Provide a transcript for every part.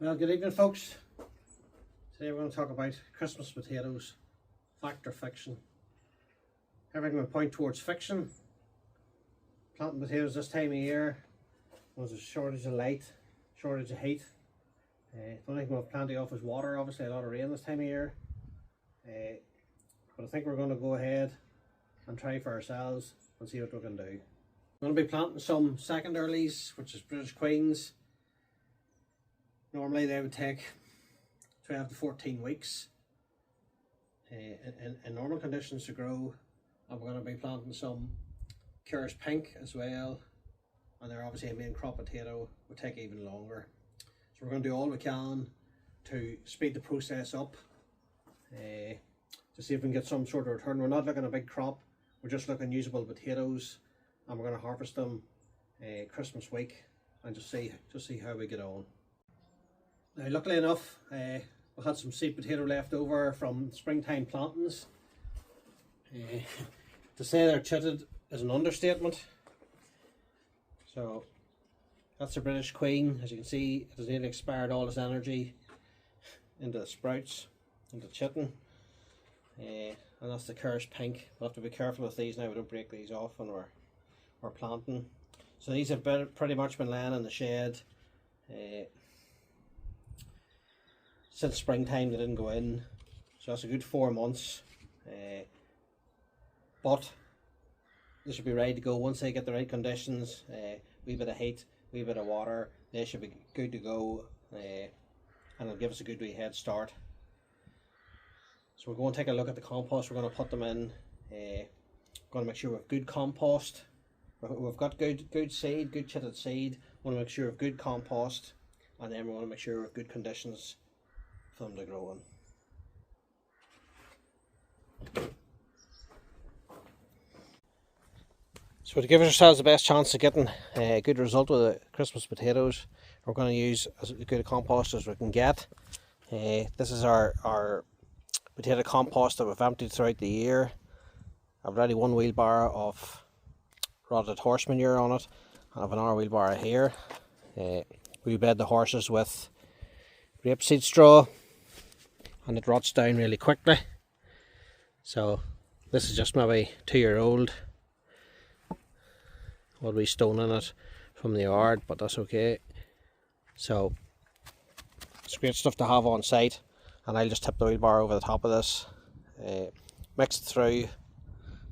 Well, good evening, folks. Today we're going to talk about Christmas potatoes, fact or fiction. Everything will point towards fiction. Planting potatoes this time of year, there's a shortage of light, shortage of heat. The only thing we'll have plenty of is water, obviously a lot of rain this time of year. But I think we're going to go ahead and try for ourselves and see what we can do. I'm going to be planting some second earlies, which is British Queens. Normally they would take 12 to 14 weeks in normal conditions to grow, and we're going to be planting some Cures Pink as well, and they're obviously a main crop potato, will take even longer. So we're going to do all we can to speed the process up to see if we can get some sort of return. We're not looking at a big crop, we're just looking usable potatoes, and we're going to harvest them Christmas week and just see how we get on. Now, luckily enough, we had some seed potato left over from springtime plantings. To say they're chitted is an understatement. So that's the British Queen. As you can see, it has nearly expired all its energy into the sprouts, into chitting. And that's the Cures Pink. We'll have to be careful with these now, we don't break these off when we're planting. So these have pretty much been laying in the shed since springtime. They didn't go in, so that's a good 4 months, but they should be ready to go once they get the right conditions. Wee bit of heat, wee bit of water, they should be good to go, and it'll give us a good wee head start. So we're going to take a look at the compost we're going to put them in. Going to make sure we have good compost. We've got good seed, good chitted seed. We want to make sure we have good compost, and then we want to make sure we have good conditions for them to grow in. So to give ourselves the best chance of getting a good result with the Christmas potatoes, we're going to use as good a compost as we can get. This is our potato compost that we've emptied throughout the year. I've already 1 wheelbarrow of rotted horse manure on it, and I've another wheelbarrow here. We bed the horses with rapeseed straw, and it rots down really quickly. So this is just maybe 2-year-old. What we stone in it from the yard, but that's okay. So it's great stuff to have on site, and I'll just tip the wheelbarrow over the top of this, mix it through,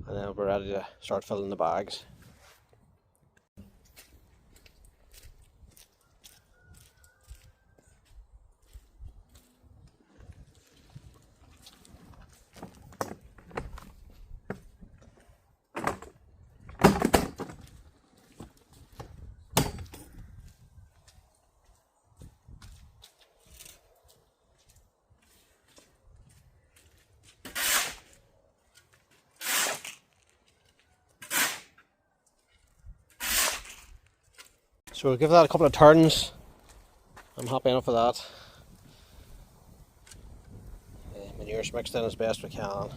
and then we're ready to start filling the bags. So we'll give that a couple of turns. I'm happy enough with that. Manure's mixed in as best we can. I'm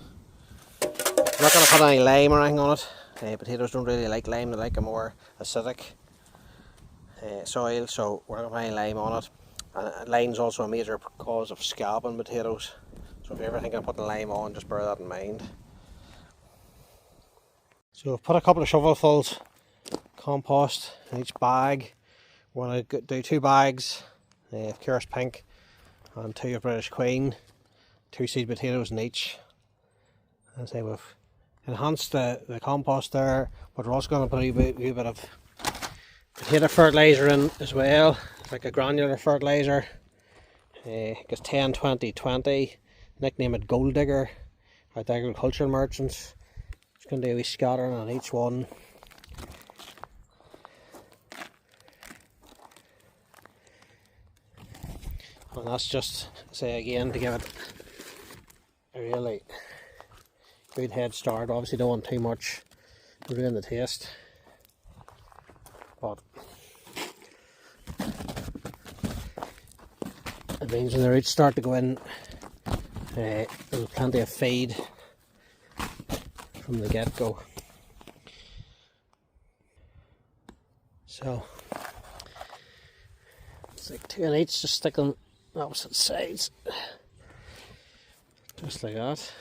not going to put any lime or anything on it. Potatoes don't really like lime, they like a more acidic soil, so we're not going to put any lime on it. And lime's also a major cause of scab in potatoes, so if you're ever thinking of putting lime on, just bear that in mind. So we've put a couple of shovelfuls compost in each bag. We're going to do 2 bags of Cures Pink and 2 of British Queen, 2 seed potatoes in each. As I say, we've enhanced the compost there, but we're also going to put a wee bit of potato fertiliser in as well. It's like a granular fertiliser. It's 10-20-20, nickname it Gold Digger by the agricultural merchants. Just going to do a wee scattering on each one. And that's just, say again, to give it a really good head start. Obviously don't want too much to ruin the taste, but it means when the roots start to go in, there's plenty of feed from the get-go. So It's like 2 in each, just stick on opposite sides. Just like that.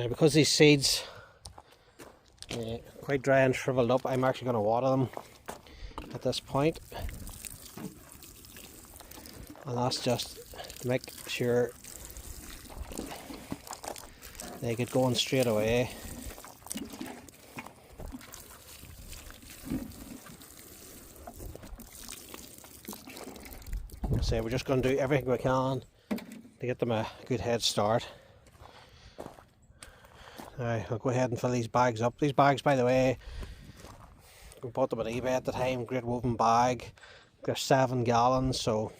Because these seeds quite dry and shriveled up, I'm actually going to water them at this point, and that's just to make sure they get going straight away. So we're just going to do everything we can to get them a good head start. I'll go ahead and fill these bags up. These bags, by the way, we bought them at eBay at the time, great woven bag. They're 7 gallons, so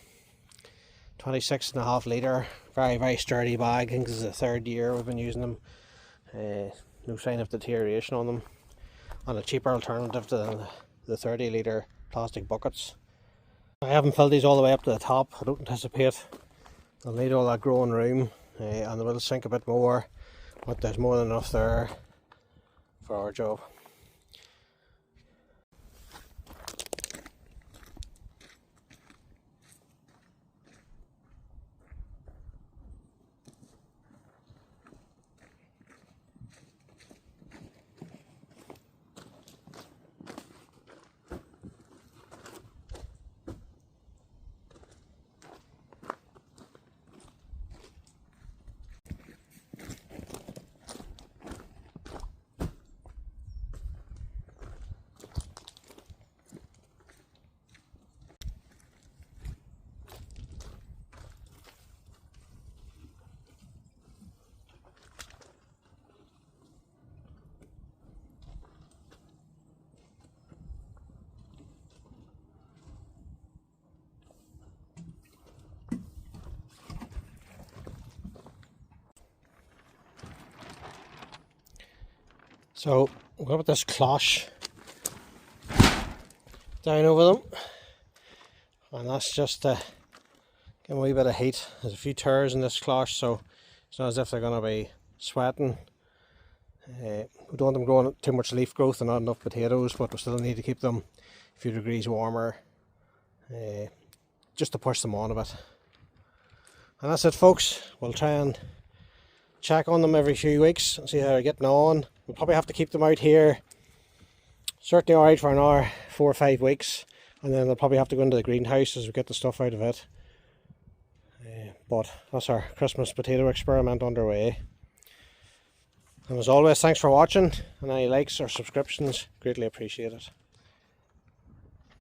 26.5 litre. Very, very sturdy bag. I think this is the 3rd year we've been using them. No sign of deterioration on them. And a cheaper alternative to the 30 litre plastic buckets. I haven't filled these all the way up to the top. I don't anticipate they'll need all that growing room, and they will sink a bit more. But there's more than enough there for our job. So we're going to put this cloche down over them, and that's just to give them a wee bit of heat. There's a few tears in this cloche, so it's not as if they're going to be sweating. We don't want them growing too much leaf growth and not enough potatoes, but we still need to keep them a few degrees warmer, just to push them on a bit. And that's it, folks. We'll try and check on them every few weeks and see how they're getting on. We'll probably have to keep them out here certainly alright for another 4 or 5 weeks, and then they'll probably have to go into the greenhouse as we get the stuff out of it. But that's our Christmas potato experiment underway. And as always, thanks for watching, and any likes or subscriptions, greatly appreciated.